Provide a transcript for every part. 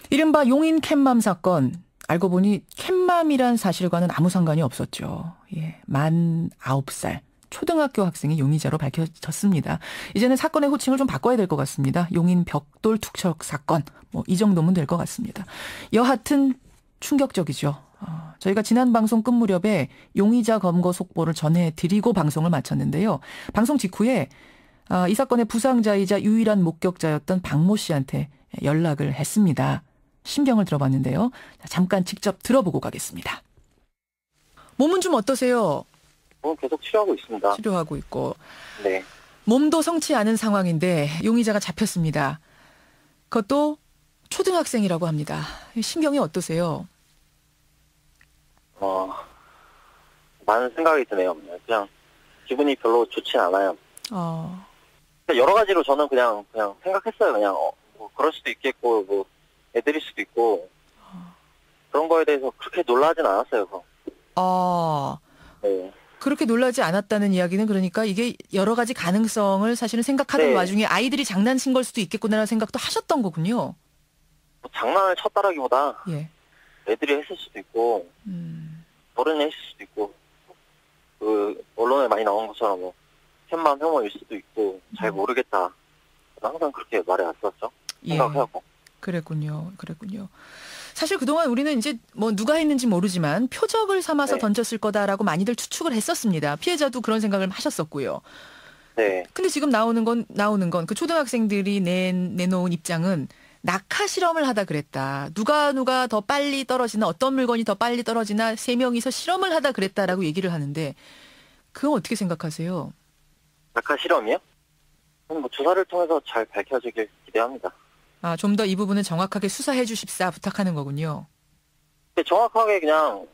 이른바 용인 캣맘 사건. 알고 보니 캣맘이란 사실과는 아무 상관이 없었죠. 예, 만 9살. 초등학교 학생이 용의자로 밝혀졌습니다. 이제는 사건의 호칭을 좀 바꿔야 될 것 같습니다. 용인 벽돌 투척 사건. 뭐 이 정도면 될 것 같습니다. 여하튼 충격적이죠. 저희가 지난 방송 끝 무렵에 용의자 검거 속보를 전해드리고 방송을 마쳤는데요. 방송 직후에 이 사건의 부상자이자 유일한 목격자였던 박모 씨한테 연락을 했습니다. 심경을 들어봤는데요. 잠깐 직접 들어보고 가겠습니다. 몸은 좀 어떠세요? 계속 치료하고 있습니다. 치료하고 있고. 네. 몸도 성치 않은 상황인데 용의자가 잡혔습니다. 그것도 초등학생이라고 합니다. 심경이 어떠세요? 많은 생각이 드네요. 그냥 기분이 별로 좋진 않아요. 여러 가지로 저는 그냥 생각했어요. 그냥 뭐 그럴 수도 있겠고, 뭐 애들일 수도 있고 그런 거에 대해서 그렇게 놀라진 않았어요. 네. 그렇게 놀라지 않았다는 이야기는 그러니까 이게 여러 가지 가능성을 사실은 생각하던 네. 와중에 아이들이 장난친 걸 수도 있겠구나라는 생각도 하셨던 거군요. 뭐 장난을 쳤다라기보다 예. 애들이 했을 수도 있고 어른이 했을 수도 있고 그 언론에 많이 나온 것처럼 뭐 캣맘 혐오일 수도 있고 잘 모르겠다. 항상 그렇게 말해왔었죠. 생각하고. 그랬군요. 사실 그동안 우리는 이제 뭐 누가 했는지 모르지만 표적을 삼아서 네. 던졌을 거다라고 많이들 추측을 했었습니다. 피해자도 그런 생각을 하셨었고요. 네. 근데 지금 나오는 건 그 초등학생들이 내놓은 입장은 낙하 실험을 하다 그랬다. 누가 더 빨리 떨어지나 어떤 물건이 더 빨리 떨어지나 3명이서 실험을 하다 그랬다라고 얘기를 하는데 그건 어떻게 생각하세요? 낙하 실험이요? 뭐 조사를 통해서 잘 밝혀지길 기대합니다. 좀 더 이 부분은 정확하게 수사해 주십사 부탁하는 거군요. 근데 정확하게 그냥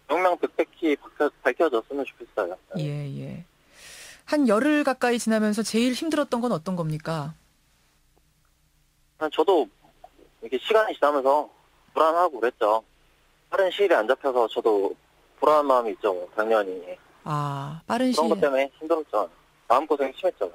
명명백백히 밝혀졌으면 좋겠어요. 예. 한 열흘 가까이 지나면서 제일 힘들었던 건 어떤 겁니까? 저도 이렇게 시간이 지나면서 불안하고 그랬죠. 빠른 시일에 안 잡혀서 저도 불안한 마음이 있죠. 당연히. 빠른 그런 것 때문에 힘들었죠. 마음고생이 심했죠.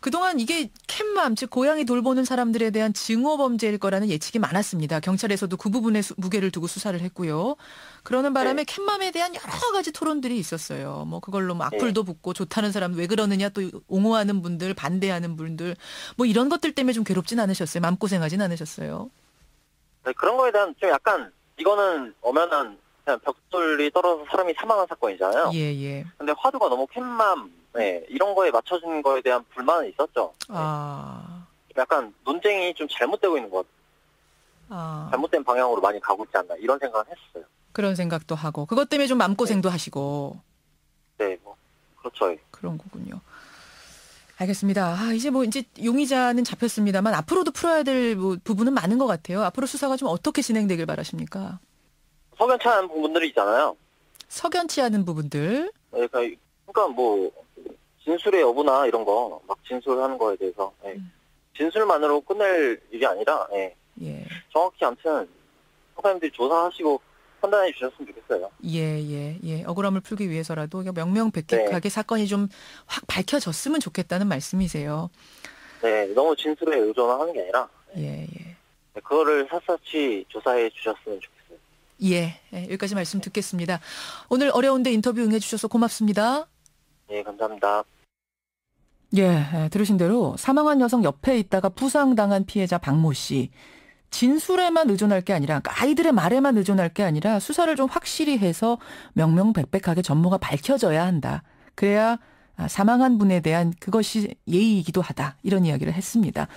그동안 이게 캣맘, 즉 고양이 돌보는 사람들에 대한 증오범죄일 거라는 예측이 많았습니다. 경찰에서도 그 부분에 무게를 두고 수사를 했고요. 그러는 바람에 캣맘에 대한 여러 가지 토론들이 있었어요. 뭐 그걸로 뭐 악플도 붙고 좋다는 사람 왜 그러느냐 또 옹호하는 분들, 반대하는 분들 뭐 이런 것들 때문에 좀 괴롭진 않으셨어요? 마음고생하진 않으셨어요? 네, 그런 거에 대한 좀 약간 이거는 엄연한 그냥 벽돌이 떨어져서 사람이 사망한 사건이잖아요. 예. 근데 화두가 너무 캣맘 이런 거에 맞춰주는 거에 대한 불만은 있었죠. 약간 논쟁이 좀 잘못되고 있는 것 같아요. 잘못된 방향으로 많이 가고 있지 않나 이런 생각을 했어요. 그런 생각도 하고 그것 때문에 좀 마음고생도 하시고. 네, 뭐 그렇죠. 그런 거군요. 알겠습니다. 이제 용의자는 잡혔습니다만 앞으로도 풀어야 될 부분은 많은 것 같아요. 앞으로 수사가 좀 어떻게 진행되길 바라십니까? 석연치 않은 부분들이 있잖아요. 석연치 않은 부분들? 그러니까 뭐 진술의 여부나 이런 거 막 진술하는 거에 대해서 진술만으로 끝낼 일이 아니라 정확히 아무튼 선생님들이 조사하시고 판단해 주셨으면 좋겠어요. 예. 억울함을 풀기 위해서라도 명명백백하게 사건이 좀 확 밝혀졌으면 좋겠다는 말씀이세요. 네, 너무 진술에 의존하는 게 아니라 그거를 샅샅이 조사해 주셨으면 좋겠어요. 여기까지 말씀 듣겠습니다. 오늘 어려운데 인터뷰 응해주셔서 고맙습니다. 예, 감사합니다. 들으신 대로 사망한 여성 옆에 있다가 부상당한 피해자 박모 씨. 진술에만 의존할 게 아니라 그러니까 아이들의 말에만 의존할 게 아니라 수사를 좀 확실히 해서 명명백백하게 전모가 밝혀져야 한다. 그래야 사망한 분에 대한 그것이 예의이기도 하다. 이런 이야기를 했습니다.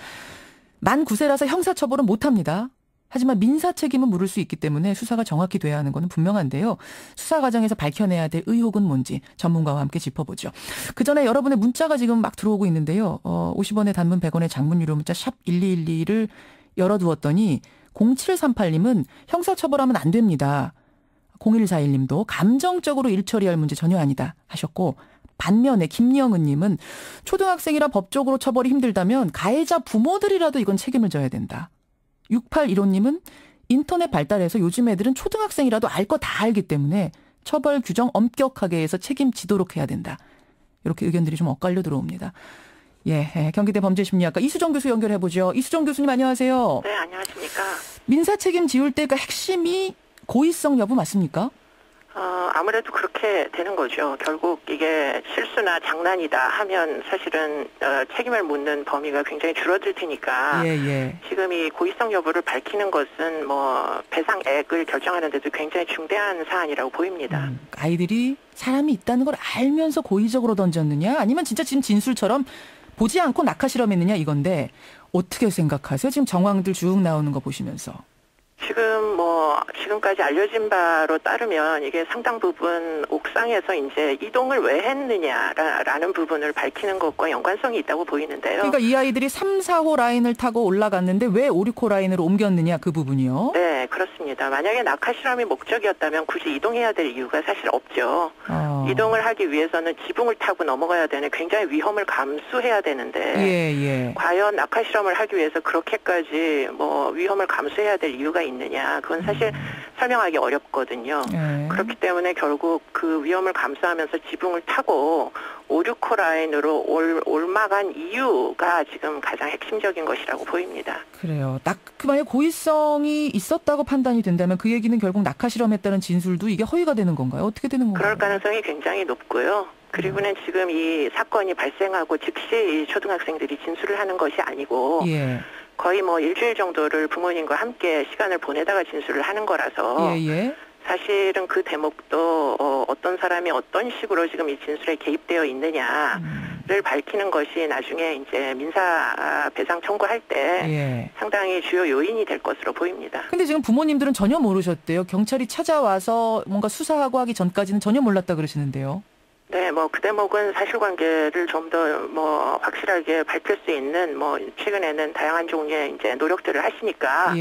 만 9세라서 형사처벌은 못합니다. 하지만 민사 책임은 물을 수 있기 때문에 수사가 정확히 돼야 하는 것은 분명한데요. 수사 과정에서 밝혀내야 될 의혹은 뭔지 전문가와 함께 짚어보죠. 그전에 여러분의 문자가 지금 막 들어오고 있는데요. 50원의 단문 100원의 장문 유료 문자 샵 1212를 열어두었더니 0738님은 형사처벌하면 안 됩니다. 0141님도 감정적으로 일처리할 문제 전혀 아니다 하셨고 반면에 김영은님은 초등학생이라 법적으로 처벌이 힘들다면 가해자 부모들이라도 이건 책임을 져야 된다. 6815님은 인터넷 발달해서 요즘 애들은 초등학생이라도 알 거 다 알기 때문에 처벌 규정 엄격하게 해서 책임지도록 해야 된다. 이렇게 의견들이 좀 엇갈려 들어옵니다. 경기대 범죄심리학과 이수정 교수 연결해보죠. 이수정 교수님 안녕하세요. 네, 안녕하십니까. 민사 책임 지울 때가 핵심이 고의성 여부 맞습니까? 아무래도 그렇게 되는 거죠. 결국 이게 실수나 장난이다 하면 사실은 책임을 묻는 범위가 굉장히 줄어들 테니까 지금 이 고의성 여부를 밝히는 것은 뭐 배상액을 결정하는 데도 굉장히 중대한 사안이라고 보입니다. 아이들이 사람이 있다는 걸 알면서 고의적으로 던졌느냐 아니면 진짜 지금 진술처럼 보지 않고 낙하 실험했느냐 이건데 어떻게 생각하세요? 지금 정황들 쭉 나오는 거 보시면서. 지금까지 알려진 바로 따르면 이게 상당 부분 옥상에서 이제 이동을 왜 했느냐라는 부분을 밝히는 것과 연관성이 있다고 보이는데요. 그러니까 이 아이들이 3, 4호 라인을 타고 올라갔는데 왜 5, 6호 라인으로 옮겼느냐 그 부분이요? 네, 그렇습니다. 만약에 낙하 실험이 목적이었다면 굳이 이동해야 될 이유가 사실 없죠. 이동을 하기 위해서는 지붕을 타고 넘어가야 되는 굉장히 위험을 감수해야 되는데 과연 낙하 실험을 하기 위해서 그렇게까지 위험을 감수해야 될 이유가 있느냐 그건 사실 설명하기 어렵거든요. 그렇기 때문에 결국 그 위험을 감수하면서 지붕을 타고 5, 6호 라인으로 올라간 이유가 지금 가장 핵심적인 것이라고 보입니다. 그래요. 만약 고의성이 있었다고 판단이 된다면 그 얘기는 결국 낙하 실험했다는 진술도 이게 허위가 되는 건가요? 어떻게 되는 건가요? 그럴 가능성이 굉장히 높고요. 그리고는 지금 이 사건이 발생하고 즉시 초등학생들이 진술을 하는 것이 아니고 거의 일주일 정도를 부모님과 함께 시간을 보내다가 진술을 하는 거라서 사실은 그 대목도 어떤 사람이 어떤 식으로 지금 이 진술에 개입되어 있느냐를 밝히는 것이 나중에 이제 민사 배상 청구할 때 상당히 주요 요인이 될 것으로 보입니다. 근데 지금 부모님들은 전혀 모르셨대요. 경찰이 찾아와서 뭔가 수사하고 하기 전까지는 전혀 몰랐다 그러시는데요. 네, 그 대목은 사실관계를 좀 더 확실하게 밝힐 수 있는 최근에는 다양한 종류의 이제 노력들을 하시니까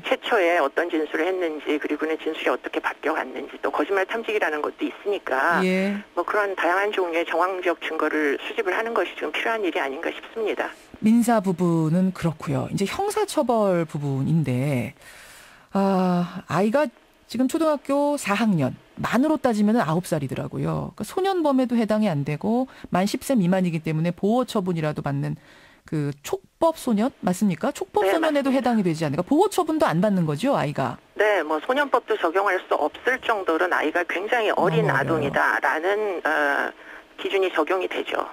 최초에 어떤 진술을 했는지 그리고는 진술이 어떻게 바뀌어갔는지 또 거짓말 탐지기라는 것도 있으니까 그런 다양한 종류의 정황적 증거를 수집을 하는 것이 지금 필요한 일이 아닌가 싶습니다. 민사 부분은 그렇고요. 이제 형사처벌 부분인데 아이가 지금 초등학교 4학년, 만으로 따지면 9살이더라고요. 그러니까 소년범에도 해당이 안 되고 만 10세 미만이기 때문에 보호처분이라도 받는 그 촉법소년 맞습니까? 촉법소년에도 해당이 되지 않을까? 보호처분도 안 받는 거죠, 아이가? 네, 소년법도 적용할 수 없을 정도로 아이가 굉장히 어린 아동이다라는 기준이 적용이 되죠.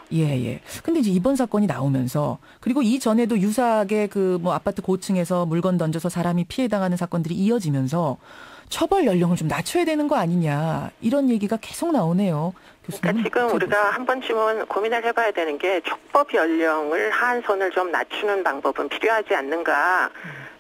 근데 이제 이번 사건이 나오면서 그리고 이전에도 유사하게 아파트 고층에서 물건 던져서 사람이 피해당하는 사건들이 이어지면서 처벌 연령을 좀 낮춰야 되는 거 아니냐 이런 얘기가 계속 나오네요. 교수님. 그러니까 지금 우리가 한 번쯤은 고민을 해봐야 되는 게 촉법 연령을 하한선을 좀 낮추는 방법은 필요하지 않는가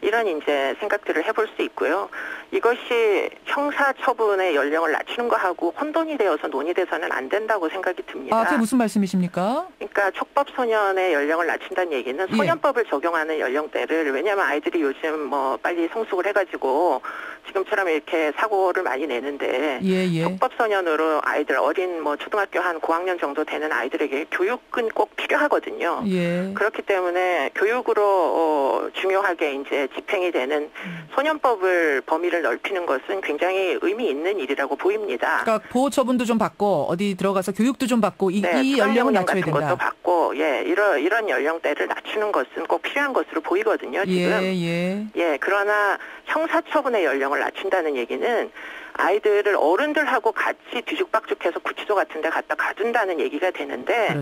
이런 이제 생각들을 해볼 수 있고요. 이것이 형사처분의 연령을 낮추는 거하고 혼돈이 되어서 논의돼서는 안 된다고 생각이 듭니다. 그게 무슨 말씀이십니까? 그러니까 촉법소년의 연령을 낮춘다는 얘기는 소년법을 적용하는 연령대를 왜냐하면 아이들이 요즘 빨리 성숙을 해가지고 지금처럼 이렇게 사고를 많이 내는데 촉법소년으로 아이들 어린 초등학교 한 고학년 정도 되는 아이들에게 교육은 꼭 필요하거든요. 그렇기 때문에 교육으로 중요하게 이제 집행이 되는 소년법을 범위를 넓히는 것은 굉장히 의미 있는 일이라고 보입니다. 그러니까 보호처분도 좀 받고 어디 들어가서 교육도 좀 받고 이 연령을 낮춰야 된다. 것도 받고 이런 연령대를 낮추는 것은 꼭 필요한 것으로 보이거든요. 지금. 그러나 형사처분의 연령을 낮춘다는 얘기는 아이들을 어른들하고 같이 뒤죽박죽해서 구치소 같은 데 갖다 가둔다는 얘기가 되는데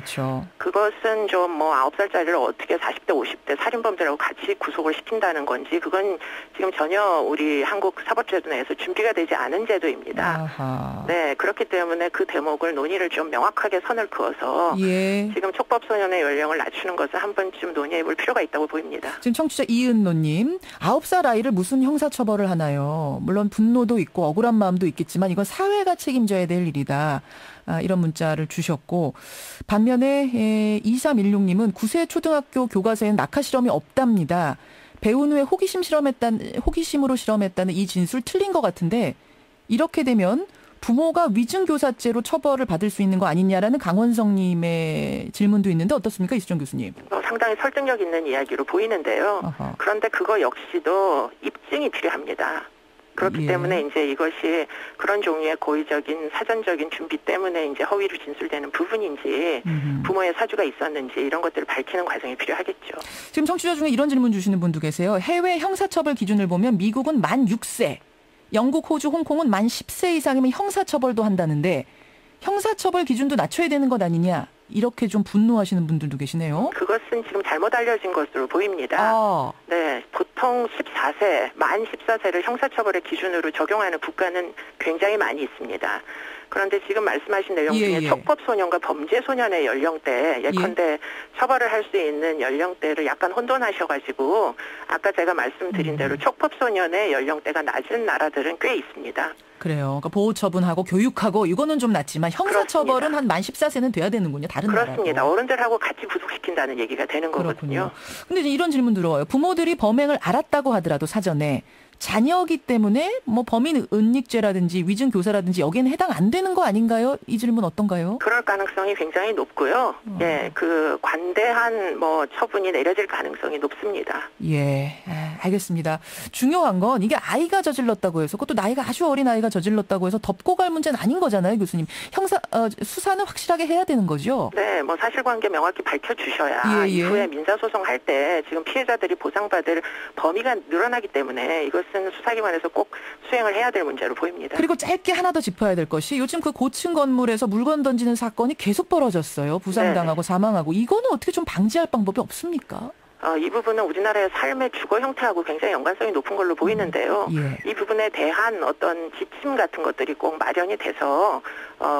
그것은 좀 9살짜리를 어떻게 40대 50대 살인범들하고 같이 구속을 시킨다는 건지 그건 지금 전혀 우리 한국 사법제도 내에서 준비가 되지 않은 제도입니다. 네, 그렇기 때문에 그 대목을 논의를 좀 명확하게 선을 그어서 지금 촉법소년의 연령을 낮추는 것을 한 번쯤 논의해 볼 필요가 있다고 보입니다. 지금 청취자 이은노님 9살 아이를 무슨 형사처벌을 하나요? 물론 분노도 있고 억울한 마음도 있겠지만 이건 사회가 책임져야 될 일이다. 이런 문자를 주셨고 반면에 2316님은 9세 초등학교 교과서에는 낙하 실험이 없답니다. 배운 후에 호기심으로 실험했다는 이 진술 틀린 것 같은데 이렇게 되면 부모가 위증교사죄로 처벌을 받을 수 있는 거 아니냐라는 강원성님의 질문도 있는데 어떻습니까? 이수정 교수님. 상당히 설득력 있는 이야기로 보이는데요. 그런데 그거 역시도 입증이 필요합니다. 그렇기 때문에 이제 이것이 그런 종류의 고의적인 사전적인 준비 때문에 이제 허위로 진술되는 부분인지 부모의 사주가 있었는지 이런 것들을 밝히는 과정이 필요하겠죠. 지금 청취자 중에 이런 질문 주시는 분도 계세요. 해외 형사처벌 기준을 보면 미국은 만 6세, 영국, 호주, 홍콩은 만 10세 이상이면 형사처벌도 한다는데 형사처벌 기준도 낮춰야 되는 것 아니냐. 이렇게 좀 분노하시는 분들도 계시네요. 그것은 지금 잘못 알려진 것으로 보입니다. 네, 보통 14세, 만 14세를 형사처벌의 기준으로 적용하는 국가는 굉장히 많이 있습니다. 그런데 지금 말씀하신 내용 중에 촉법소년과 범죄소년의 연령대, 예컨대 처벌을 할 수 있는 연령대를 약간 혼돈하셔가지고 아까 제가 말씀드린 대로 촉법소년의 연령대가 낮은 나라들은 꽤 있습니다. 그래요. 그러니까 보호처분하고 교육하고 이거는 좀 낮지만 형사처벌은 한 만 14세는 돼야 되는군요. 다른 그렇습니다. 나라도. 어른들하고 같이 구속시킨다는 얘기가 되는 거거든요. 근데 이런 질문 들어와요. 부모들이 범행을 알았다고 하더라도 사전에 자녀이기 때문에 뭐 범인 은닉죄라든지 위증교사라든지 여기에는 해당 안 되는 거 아닌가요? 이 질문 어떤가요? 그럴 가능성이 굉장히 높고요. 예, 그 관대한 뭐 처분이 내려질 가능성이 높습니다. 예, 알겠습니다. 중요한 건 이게 아이가 저질렀다고 해서 그것도 나이가 아주 어린 아이가 저질렀다고 해서 덮고 갈 문제는 아닌 거잖아요, 교수님. 수사는 확실하게 해야 되는 거죠? 네, 뭐 사실관계 명확히 밝혀주셔야 이후에 민사소송할 때 지금 피해자들이 보상받을 범위가 늘어나기 때문에 이것은 수사기관에서 꼭 수행을 해야 될 문제로 보입니다. 그리고 짧게 하나 더 짚어야 될 것이 요즘 그 고층 건물에서 물건 던지는 사건이 계속 벌어졌어요. 부상당하고 사망하고. 이거는 어떻게 좀 방지할 방법이 없습니까? 이 부분은 우리나라의 삶의 주거 형태하고 굉장히 연관성이 높은 걸로 보이는데요. 이 부분에 대한 어떤 지침 같은 것들이 꼭 마련이 돼서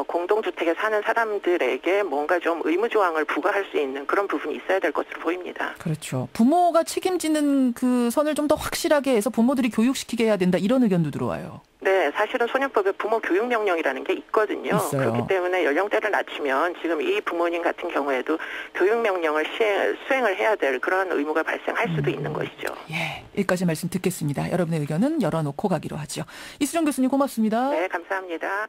공동주택에 사는 사람들에게 뭔가 좀 의무조항을 부과할 수 있는 그런 부분이 있어야 될 것으로 보입니다. 그렇죠. 부모가 책임지는 그 선을 좀 더 확실하게 해서 부모들이 교육시키게 해야 된다 이런 의견도 들어와요. 네, 사실은 소년법에 부모 교육 명령이라는 게 있거든요. 있어요. 그렇기 때문에 연령대를 낮추면 지금 이 부모님 같은 경우에도 교육 명령을 수행을 해야 될 그런 의무가 발생할 수도 있는 것이죠. 예, 여기까지 말씀 듣겠습니다. 여러분의 의견은 열어놓고 가기로 하죠. 이수정 교수님 고맙습니다. 네, 감사합니다.